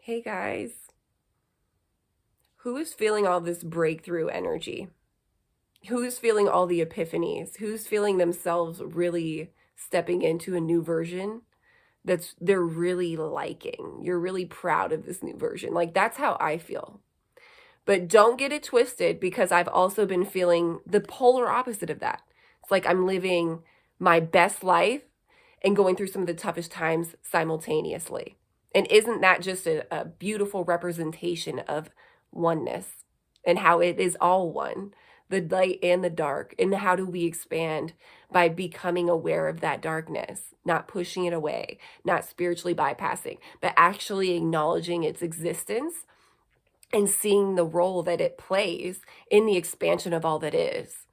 Hey guys, who is feeling all this breakthrough energy? Who's feeling all the epiphanies? Who's feeling themselves really stepping into a new version they're really liking? You're really proud of this new version. Like that's how I feel. But don't get it twisted because I've also been feeling the polar opposite of that. It's like I'm living my best life and going through some of the toughest times simultaneously. And isn't that just a beautiful representation of oneness and how it is all one, the light and the dark? And how do we expand by becoming aware of that darkness, not pushing it away, not spiritually bypassing, but actually acknowledging its existence and seeing the role that it plays in the expansion of all that is,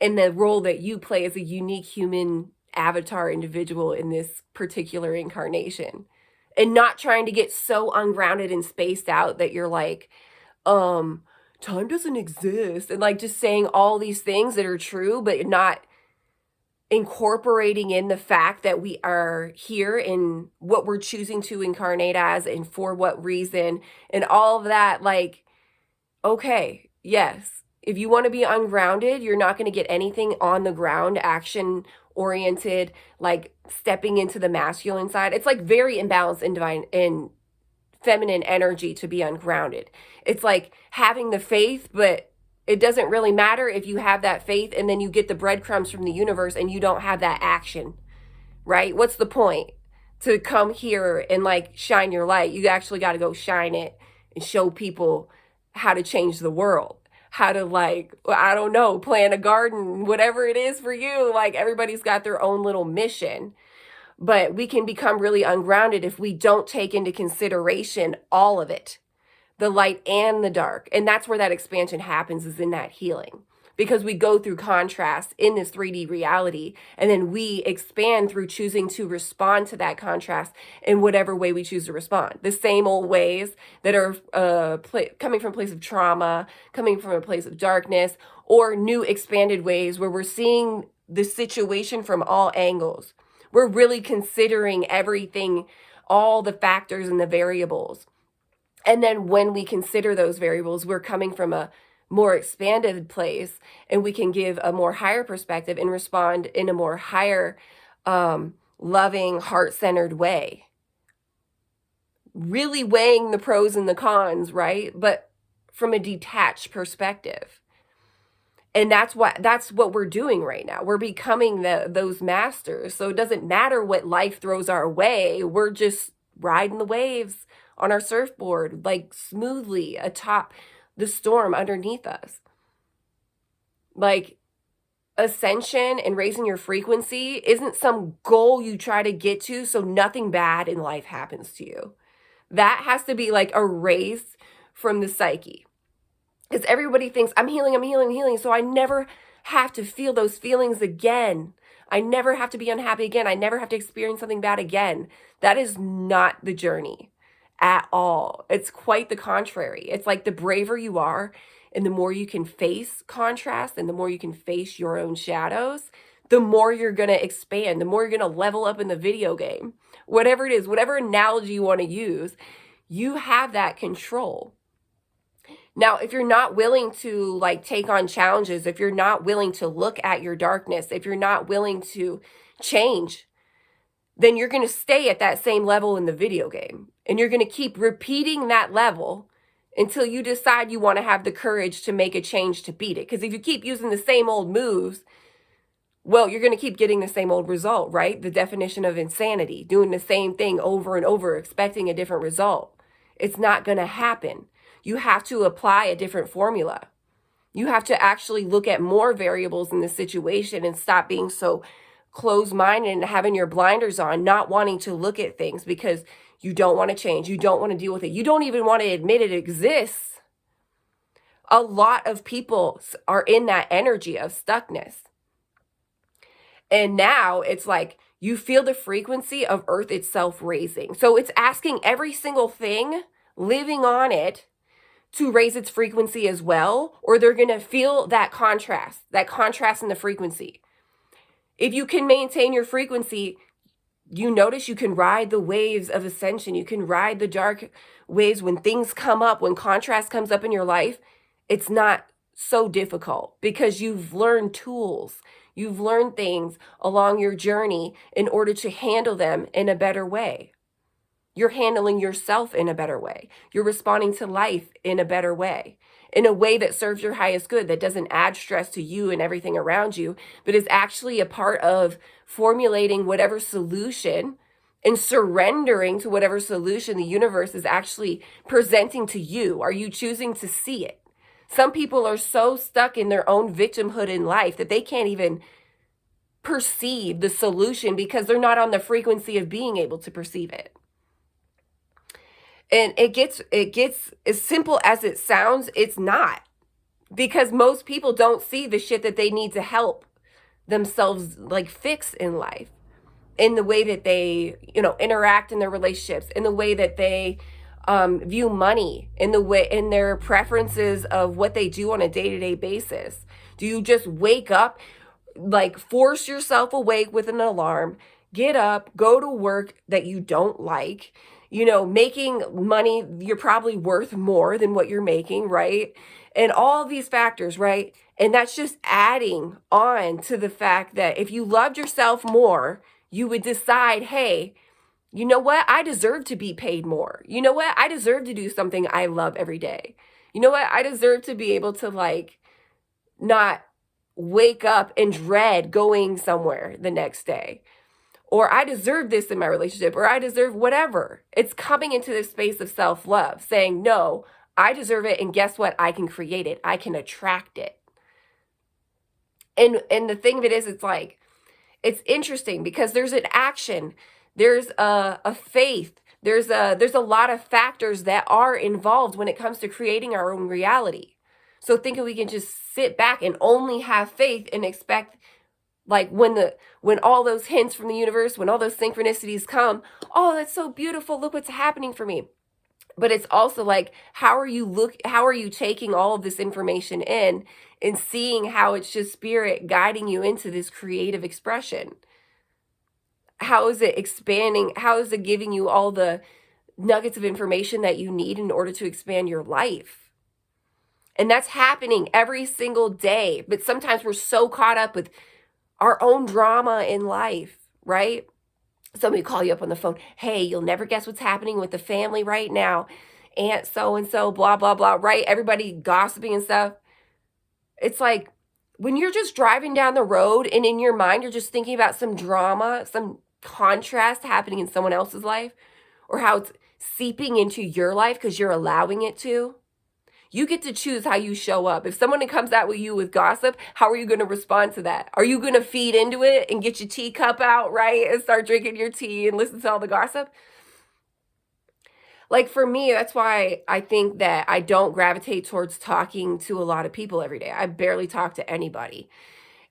and the role that you play as a unique human avatar individual in this particular incarnation, and not trying to get so ungrounded and spaced out that you're like, time doesn't exist, and like just saying all these things that are true, but not incorporating in the fact that we are here in what we're choosing to incarnate as and for what reason and all of that. Like, okay, yes, if you want to be ungrounded, you're not going to get anything on the ground, action oriented, like stepping into the masculine side. It's like very imbalanced in divine in feminine energy to be ungrounded. It's like having the faith, but it doesn't really matter if you have that faith and then you get the breadcrumbs from the universe and you don't have that action, right? What's the point to come here and like shine your light? You actually got to go shine it and show people how to change the world, how to like, I don't know, plant a garden, whatever it is for you. Like everybody's got their own little mission, but we can become really ungrounded if we don't take into consideration all of it, the light and the dark. And that's where that expansion happens, is in that healing, because we go through contrast in this 3D reality, and then we expand through choosing to respond to that contrast in whatever way we choose to respond. The same old ways that are coming from a place of trauma, coming from a place of darkness, or new expanded ways where we're seeing the situation from all angles. We're really considering everything, all the factors and the variables. And then when we consider those variables, we're coming from a more expanded place, and we can give a more higher perspective and respond in a more higher, loving, heart-centered way. Really weighing the pros and the cons, right? But from a detached perspective. And that's what we're doing right now. We're becoming those masters. So it doesn't matter what life throws our way. We're just riding the waves on our surfboard, like smoothly atop the storm underneath us. Like ascension and raising your frequency isn't some goal you try to get to so nothing bad in life happens to you. That has to be like erased from the psyche. Because everybody thinks I'm healing, so I never have to feel those feelings again. I never have to be unhappy again. I never have to experience something bad again. That is not the journey at all. It's quite the contrary. It's like the braver you are and the more you can face contrast and the more you can face your own shadows, the more you're going to expand, the more you're going to level up in the video game. Whatever it is, whatever analogy you want to use, you have that control. Now, if you're not willing to like take on challenges, if you're not willing to look at your darkness, if you're not willing to change, then you're going to stay at that same level in the video game. And you're going to keep repeating that level until you decide you want to have the courage to make a change to beat it. Because if you keep using the same old moves, well, you're going to keep getting the same old result, right? The definition of insanity, doing the same thing over and over, expecting a different result. It's not going to happen. You have to apply a different formula. You have to actually look at more variables in the situation and stop being so closed-minded and having your blinders on, not wanting to look at things because you don't want to change. You don't want to deal with it. You don't even want to admit it exists. A lot of people are in that energy of stuckness. And now it's like you feel the frequency of Earth itself raising. So it's asking every single thing living on it to raise its frequency as well, or they're going to feel that contrast in the frequency. If you can maintain your frequency, You notice you can ride the waves of ascension. You can ride the dark waves when things come up, when contrast comes up in your life. It's not so difficult because you've learned tools. You've learned things along your journey in order to handle them in a better way. You're handling yourself in a better way. You're responding to life in a better way, in a way that serves your highest good, that doesn't add stress to you and everything around you, but is actually a part of formulating whatever solution and surrendering to whatever solution the universe is actually presenting to you. Are you choosing to see it? Some people are so stuck in their own victimhood in life that they can't even perceive the solution because they're not on the frequency of being able to perceive it. And it gets as simple as it sounds, it's not. Because most people don't see the shit that they need to help themselves like fix in life, in the way that they, interact in their relationships, in the way that they view money, in their preferences of what they do on a day-to-day basis. Do you just wake up, like force yourself awake with an alarm, get up, go to work that you don't like, making money, you're probably worth more than what you're making, right? And all these factors, right? And that's just adding on to the fact that if you loved yourself more, you would decide, hey, you know what? I deserve to be paid more. You know what? I deserve to do something I love every day. You know what? I deserve to be able to not wake up and dread going somewhere the next day. Or I deserve this in my relationship, or I deserve whatever. It's coming into this space of self-love, saying, no, I deserve it. And guess what? I can create it. I can attract it. And the thing of it is, it's interesting because there's an action, there's a faith, there's a lot of factors that are involved when it comes to creating our own reality. So thinking we can just sit back and only have faith and expect, when all those hints from the universe, when all those synchronicities come, oh, that's so beautiful, look what's happening for me. But it's also how are you taking all of this information in and seeing how it's just spirit guiding you into this creative expression? How is it expanding? How is it giving you all the nuggets of information that you need in order to expand your life? And that's happening every single day. But sometimes we're so caught up with our own drama in life, right? Somebody call you up on the phone. Hey, you'll never guess what's happening with the family right now. Aunt so-and-so, blah, blah, blah, right? Everybody gossiping and stuff. It's when you're just driving down the road and in your mind, you're just thinking about some drama, some contrast happening in someone else's life, or how it's seeping into your life because you're allowing it to. You get to choose how you show up. If someone comes out with you with gossip, how are you going to respond to that? Are you going to feed into it and get your teacup out, right? And start drinking your tea and listen to all the gossip? For me, that's why I think that I don't gravitate towards talking to a lot of people every day. I barely talk to anybody.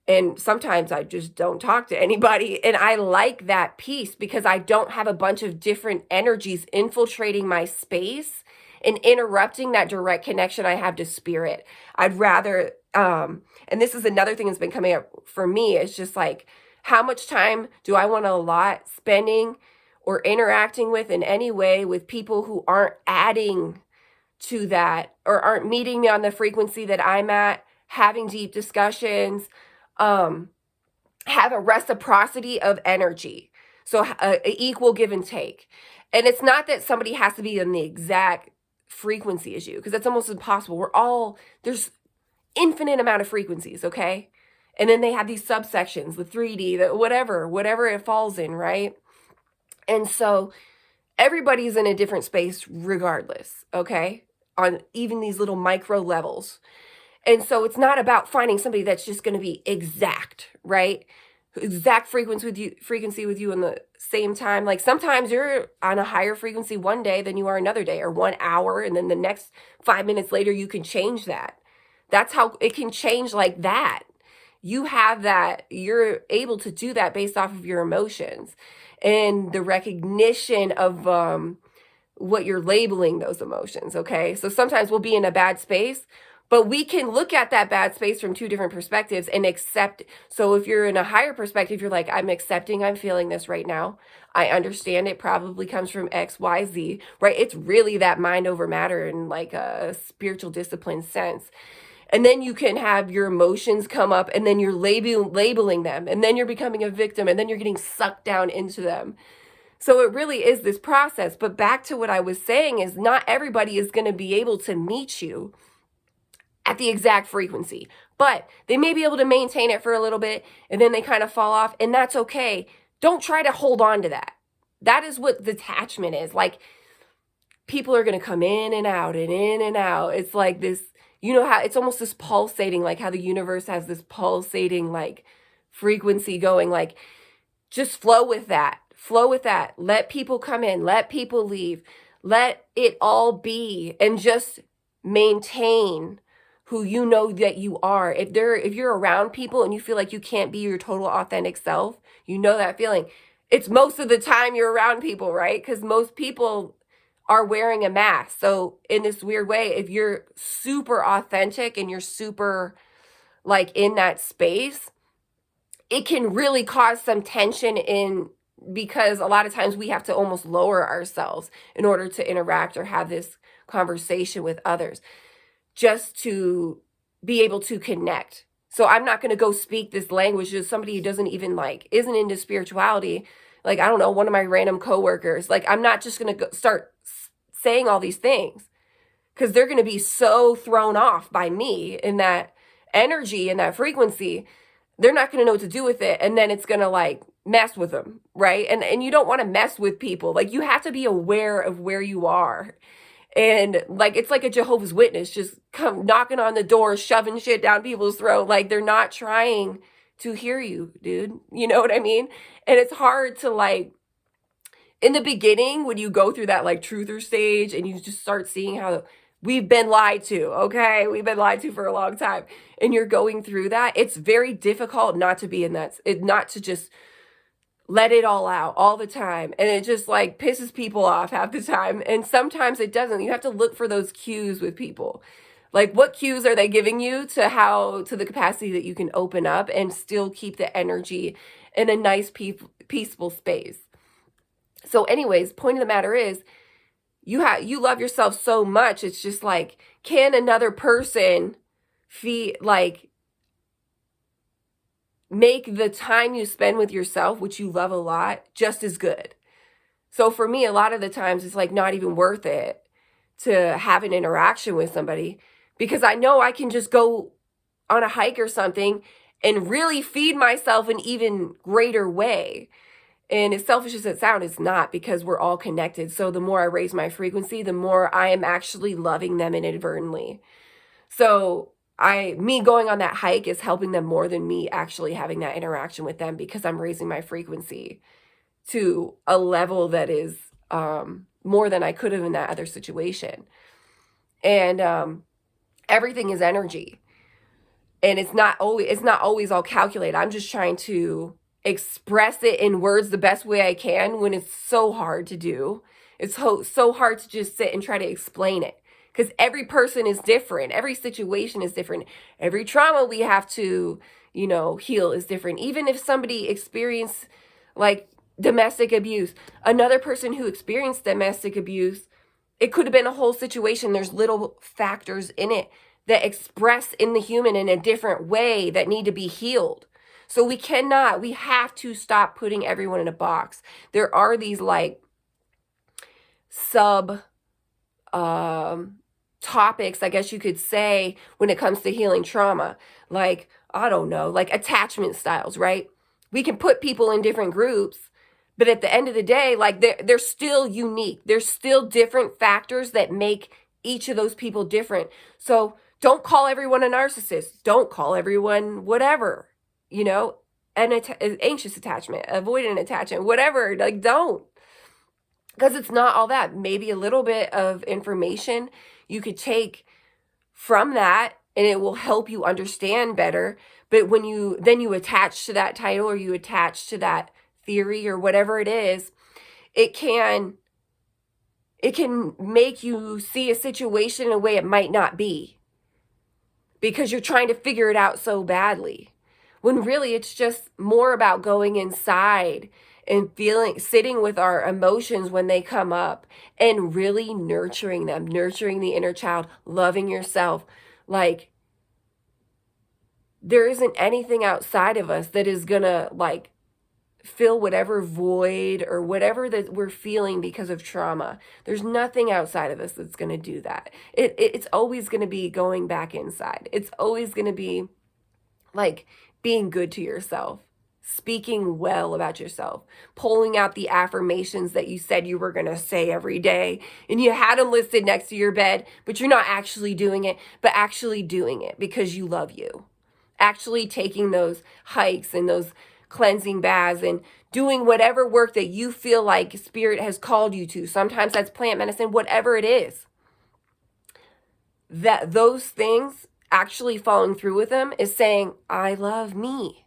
And sometimes I just don't talk to anybody. And I like that piece because I don't have a bunch of different energies infiltrating my space and interrupting that direct connection I have to spirit. I'd rather, and this is another thing that's been coming up for me, it's just how much time do I want to allot spending or interacting with in any way with people who aren't adding to that or aren't meeting me on the frequency that I'm at, having deep discussions, have a reciprocity of energy. So equal give and take. And it's not that somebody has to be in the exact frequency as you, because that's almost impossible. There's infinite amount of frequencies, okay? And then they have these subsections, the 3D, the whatever it falls in, right? And so everybody's in a different space regardless, okay? On even these little micro levels. And so it's not about finding somebody that's just going to be exact, right? Exact frequency with you in the same time. Sometimes you're on a higher frequency one day than you are another day, or 1 hour, and then the next 5 minutes later you can change that. That's how it can change like that. You have that, you're able to do that based off of your emotions and the recognition of what you're labeling those emotions, okay? So sometimes we'll be in a bad space, But we can look at that bad space from two different perspectives and accept. So if you're in a higher perspective, you're like, I'm accepting I'm feeling this right now. I understand it probably comes from X, Y, Z, right? It's really that mind over matter in like a spiritual discipline sense. And then you can have your emotions come up and then you're labeling them and then you're becoming a victim and then you're getting sucked down into them. So it really is this process. But back to what I was saying is not everybody is going to be able to meet you at the exact frequency, but they may be able to maintain it for a little bit and then they kind of fall off, and that's okay. Don't try to hold on to that. That is what detachment is. Like, people are going to come in and out and in and out. It's like this, you know how it's almost this pulsating, like how the universe has this pulsating like frequency going, like just flow with that. Flow with that. Let people come in, let people leave. Let it all be and just maintain who you know that you are. If you're around people and you feel like you can't be your total authentic self, you know that feeling. It's most of the time you're around people, right? Because most people are wearing a mask. So in this weird way, if you're super authentic and you're super like in that space, it can really cause some tension in, because a lot of times we have to almost lower ourselves in order to interact or have this conversation with others, just to be able to connect. So I'm not going to go speak this language to somebody who doesn't even like, isn't into spirituality. Like, I don't know, one of my random coworkers, like, I'm not just going to start saying all these things because they're going to be so thrown off by me in that energy and that frequency. They're not going to know what to do with it. And then it's going to like mess with them. Right. And you don't want to mess with people. Like, you have to be aware of where you are. And like, it's like a Jehovah's Witness just come knocking on the door, shoving shit down people's throat. Like, they're not trying to hear you, dude. You know what I mean? And it's hard to like, in the beginning, when you go through that like truther stage and you just start seeing how we've been lied to, okay? We've been lied to for a long time. And you're going through that. It's very difficult not to be in that, not to just let it all out all the time. And it just like pisses people off half the time. And sometimes it doesn't. You have to look for those cues with people. Like, what cues are they giving you to the capacity that you can open up and still keep the energy in a nice, peaceful space. So anyways, point of the matter is, you love yourself so much. It's just like, can another person make the time you spend with yourself, which you love a lot, just as good? So for me, a lot of the times it's like not even worth it to have an interaction with somebody, because I know I can just go on a hike or something and really feed myself in even greater way. And as selfish as it sounds, it's not, because we're all connected. So the more I raise my frequency, the more I am actually loving them inadvertently. So me going on that hike is helping them more than me actually having that interaction with them, because I'm raising my frequency to a level that is more than I could have in that other situation. And everything is energy. And it's not always all calculated. I'm just trying to express it in words the best way I can when it's so hard to do. It's so hard to just sit and try to explain it, because every person is different. Every situation is different. Every trauma we have to, heal is different. Even if somebody experienced like domestic abuse, another person who experienced domestic abuse, it could have been a whole situation. There's little factors in it that express in the human in a different way that need to be healed. So we have to stop putting everyone in a box. There are these like sub topics, I guess you could say, when it comes to healing trauma. Like, I don't know, like attachment styles, right? We can put people in different groups, but at the end of the day, like they're still unique. There's still different factors that make each of those people different. So don't call everyone a narcissist. Don't call everyone whatever. An anxious attachment, avoidant attachment, whatever. Like, don't. Because it's not all that. Maybe a little bit of information you could take from that and it will help you understand better. But when you attach to that title, or you attach to that theory or whatever it is, it can make you see a situation in a way it might not be. because you're trying to figure it out so badly. When really it's just more about going inside and feeling, sitting with our emotions when they come up and really nurturing them, nurturing the inner child, loving yourself. Like, there isn't anything outside of us that is gonna like fill whatever void or whatever that we're feeling because of trauma. There's nothing outside of us that's going to do that. It's always going to be going back inside. It's always going to be like being good to yourself, speaking well about yourself, pulling out the affirmations that you said you were going to say every day and you had them listed next to your bed, but you're not actually doing it, but actually doing it because you love you. Actually taking those hikes and those cleansing baths and doing whatever work that you feel like spirit has called you to. Sometimes that's plant medicine, whatever it is. That those things, actually following through with them, is saying, I love me.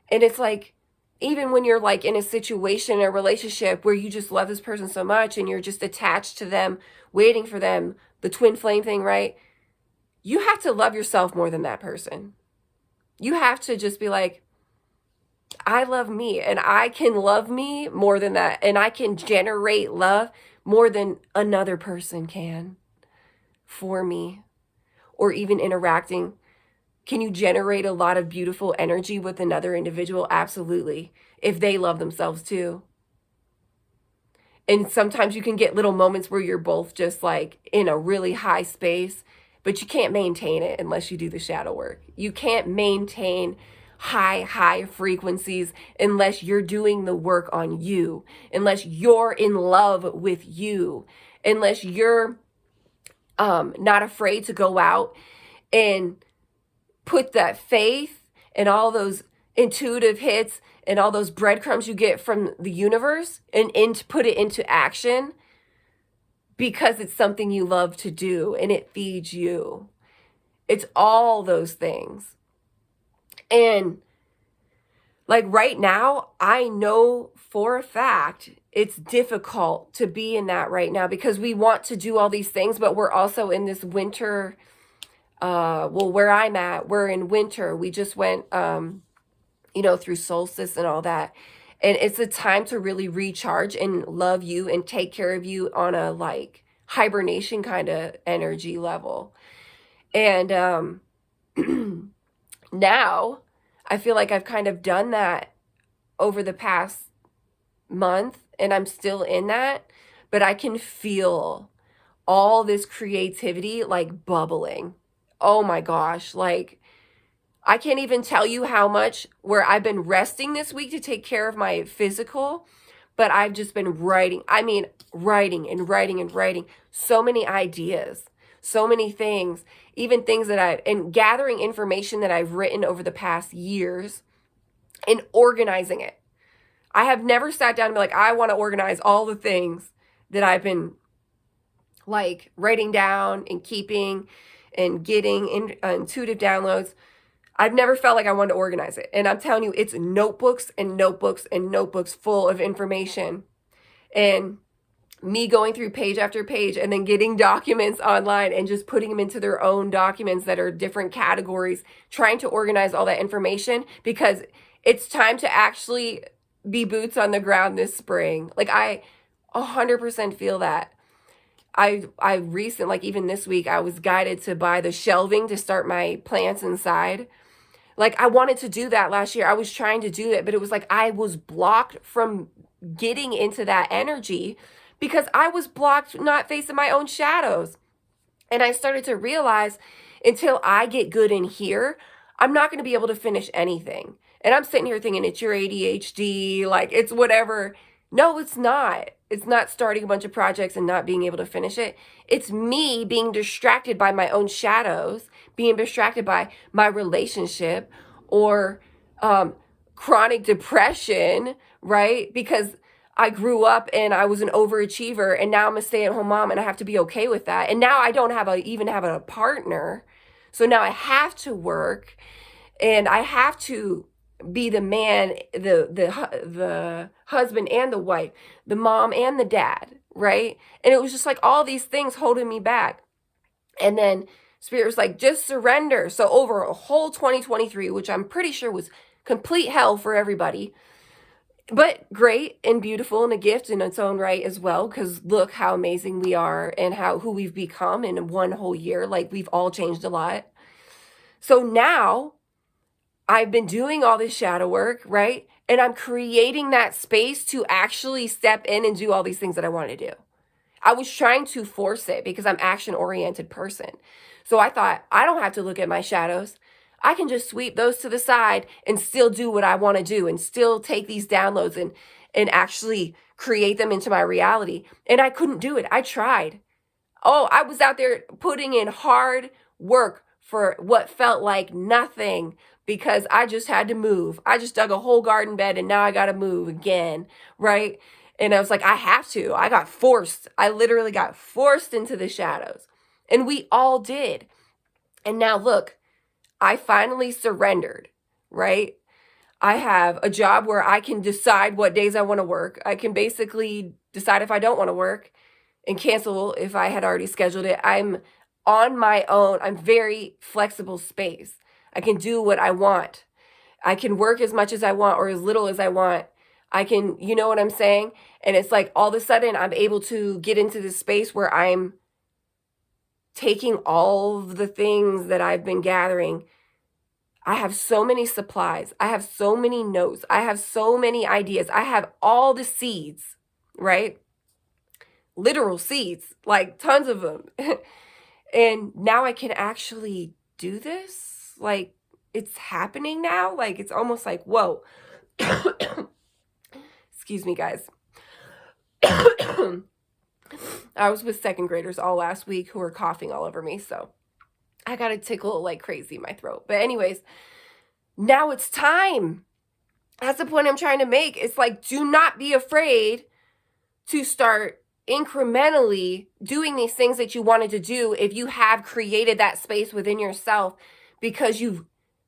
And it's like, even when you're like in a situation, a relationship where you just love this person so much and you're just attached to them, waiting for them, the twin flame thing, right? You have to love yourself more than that person. You have to just be like, I love me and I can love me more than that. And I can generate love more than another person can for me, or even interacting. Can you generate a lot of beautiful energy with another individual? Absolutely. If they love themselves too. And sometimes you can get little moments where you're both just like in a really high space, but you can't maintain it unless you do the shadow work. You can't maintain high frequencies unless you're doing the work on you, unless you're in love with you, unless you're not afraid to go out and put that faith and all those intuitive hits and all those breadcrumbs you get from the universe and put it into action, because it's something you love to do and it feeds you. It's all those things. And like right now, I know for a fact it's difficult to be in that right now because we want to do all these things, but we're also in this winter. Where I'm at, we're in winter. We just went, through solstice and all that. And it's a time to really recharge and love you and take care of you on a like hibernation kind of energy level. And now I feel like I've kind of done that over the past month and I'm still in that, but I can feel all this creativity like bubbling. Oh my gosh, like I can't even tell you how much where I've been resting this week to take care of my physical, but I've just been writing. I mean, writing and writing and writing so many ideas, so many things, even things and gathering information that I've written over the past years and organizing it. I have never sat down and be like, I want to organize all the things that I've been like writing down and keeping and getting intuitive downloads. I've never felt like I wanted to organize it. And I'm telling you, it's notebooks and notebooks and notebooks full of information. And me going through page after page and then getting documents online and just putting them into their own documents that are different categories, trying to organize all that information because it's time to actually be boots on the ground this spring. Like I 100% feel that. I recently, like even this week, I was guided to buy the shelving to start my plants inside. Like I wanted to do that last year. I was trying to do it, but it was like I was blocked from getting into that energy because I was blocked not facing my own shadows. And I started to realize until I get good in here, I'm not going to be able to finish anything. And I'm sitting here thinking it's your ADHD, like it's whatever. No, it's not. It's not starting a bunch of projects and not being able to finish it. It's me being distracted by my own shadows, being distracted by my relationship or chronic depression, right? Because I grew up and I was an overachiever and now I'm a stay-at-home mom and I have to be okay with that. And now I don't even have a partner. So now I have to work and I have to be the man, the husband and the wife, the mom and the dad, right? And it was just like all these things holding me back. And then Spirit was like, just surrender. So over a whole 2023, which I'm pretty sure was complete hell for everybody, but great and beautiful and a gift in its own right as well, because look how amazing we are and who we've become in one whole year. Like, we've all changed a lot. So now I've been doing all this shadow work, right? And I'm creating that space to actually step in and do all these things that I want to do. I was trying to force it because I'm action-oriented person. So I thought, I don't have to look at my shadows. I can just sweep those to the side and still do what I want to do and still take these downloads and actually create them into my reality. And I couldn't do it. I tried. Oh, I was out there putting in hard work for what felt like nothing because I just had to move. I just dug a whole garden bed and now I got to move again, right? And I was like, I have to. I got forced. I literally got forced into the shadows. And we all did. And now look, I finally surrendered, right? I have a job where I can decide what days I want to work. I can basically decide if I don't want to work and cancel if I had already scheduled it. I'm on my own. I'm very flexible space. I can do what I want. I can work as much as I want or as little as I want. I can, you know what I'm saying? And it's like all of a sudden I'm able to get into this space where I'm taking all of the things that I've been gathering. I have so many supplies. I have so many notes. I have so many ideas. I have all the seeds, right? Literal seeds, like tons of them. And now I can actually do this. Like, it's happening now. Like, it's almost like, whoa. Excuse me, guys. I was with second graders all last week who were coughing all over me. So I got a tickle like crazy in my throat. But anyways, now it's time. That's the point I'm trying to make. It's like, do not be afraid to start incrementally doing these things that you wanted to do if you have created that space within yourself, because you've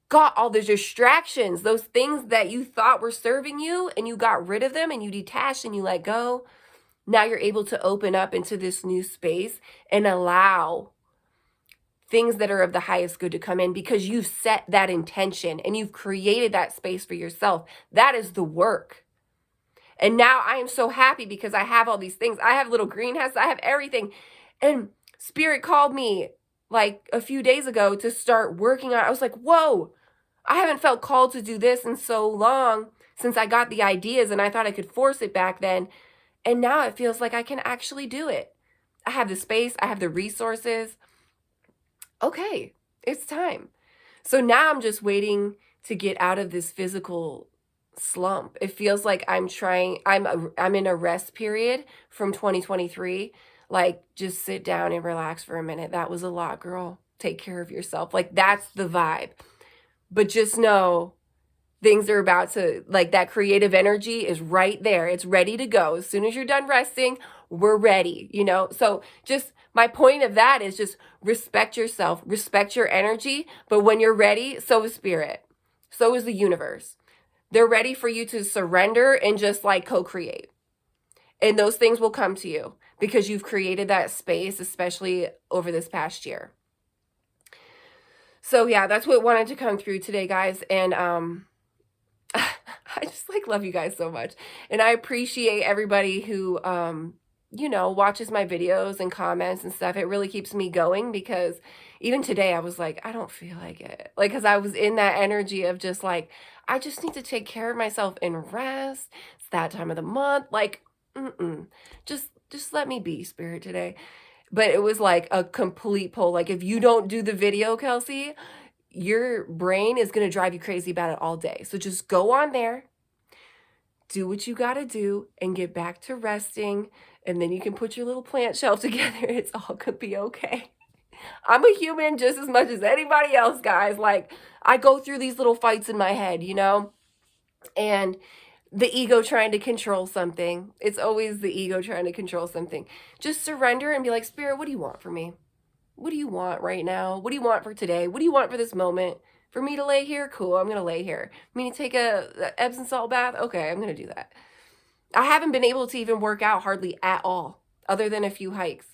got all the distractions, those things that you thought were serving you, and you got rid of them and you detached and you let go. Now you're able to open up into this new space and allow things that are of the highest good to come in because you've set that intention and you've created that space for yourself. That is the work. And now I am so happy because I have all these things. I have little greenhouses. I have everything. And Spirit called me like a few days ago to start working on it. I was like, whoa, I haven't felt called to do this in so long since I got the ideas and I thought I could force it back then. And now it feels like I can actually do it. I have the space. I have the resources. Okay, it's time. So now I'm just waiting to get out of this physical slump. It feels like I'm in a rest period from 2023. Like, just sit down and relax for a minute. That was a lot, girl. Take care of yourself. Like, that's the vibe. But just know things are about to, like, that creative energy is right there. It's ready to go. As soon as you're done resting, we're ready, you know? So just my point of that is just respect yourself, respect your energy. But when you're ready, so is spirit. So is the universe. They're ready for you to surrender and just like co-create. And those things will come to you because you've created that space, especially over this past year. So yeah, that's what wanted to come through today, guys. And I just like love you guys so much. And I appreciate everybody who, you know, watches my videos and comments and stuff. It really keeps me going because even today I was like, I don't feel like it. Like, because I was in that energy of just like, I just need to take care of myself and rest. It's that time of the month. Like, just let me be, Spirit, today. But it was like a complete pull. Like, if you don't do the video, Kelsey, your brain is going to drive you crazy about it all day. So just go on there, do what you got to do, and get back to resting. And then you can put your little plant shelf together. It's all going to be okay. I'm a human just as much as anybody else, guys. Like, I go through these little fights in my head, you know? And the ego trying to control something. It's always the ego trying to control something. Just surrender and be like, Spirit, what do you want for me? What do you want right now? What do you want for today? What do you want for this moment? For me to lay here? Cool, I'm going to lay here. Me to take a Epsom salt bath? Okay, I'm going to do that. I haven't been able to even work out hardly at all, other than a few hikes,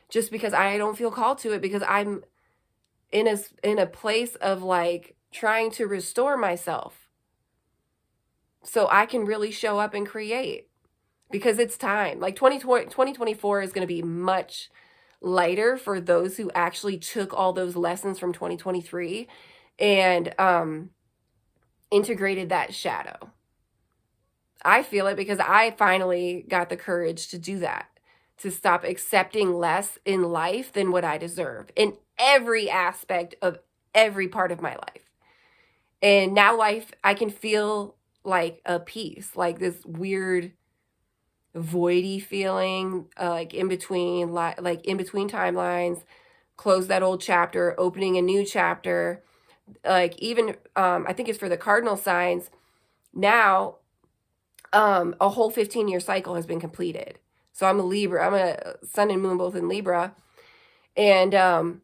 just because I don't feel called to it, because I'm in a place of like trying to restore myself so I can really show up and create because it's time. Like 2024 is going to be much lighter for those who actually took all those lessons from 2023 and integrated that shadow. I feel it because I finally got the courage to do that, to stop accepting less in life than what I deserve in every aspect of every part of my life. And now I can feel like a peace, like this weird voidy feeling, like in between, like in between timelines, close that old chapter, opening a new chapter. Like even, I think it's for the cardinal signs. Now, a whole 15-year cycle has been completed. So I'm a Libra. I'm a sun and moon both in Libra. And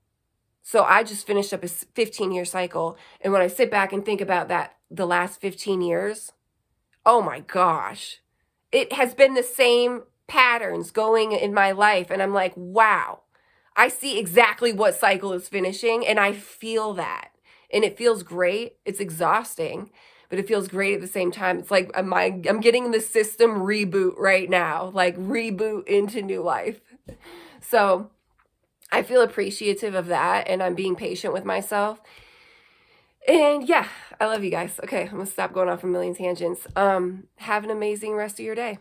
so I just finished up a 15-year cycle. And when I sit back and think about that, the last 15 years, oh my gosh, it has been the same patterns going in my life. And I'm like, wow, I see exactly what cycle is finishing. And I feel that. And it feels great. It's exhausting, but it feels great at the same time. It's like I'm getting the system reboot right now, like reboot into new life. So I feel appreciative of that, and I'm being patient with myself. And yeah, I love you guys. Okay, I'm gonna stop going off a million tangents. Have an amazing rest of your day.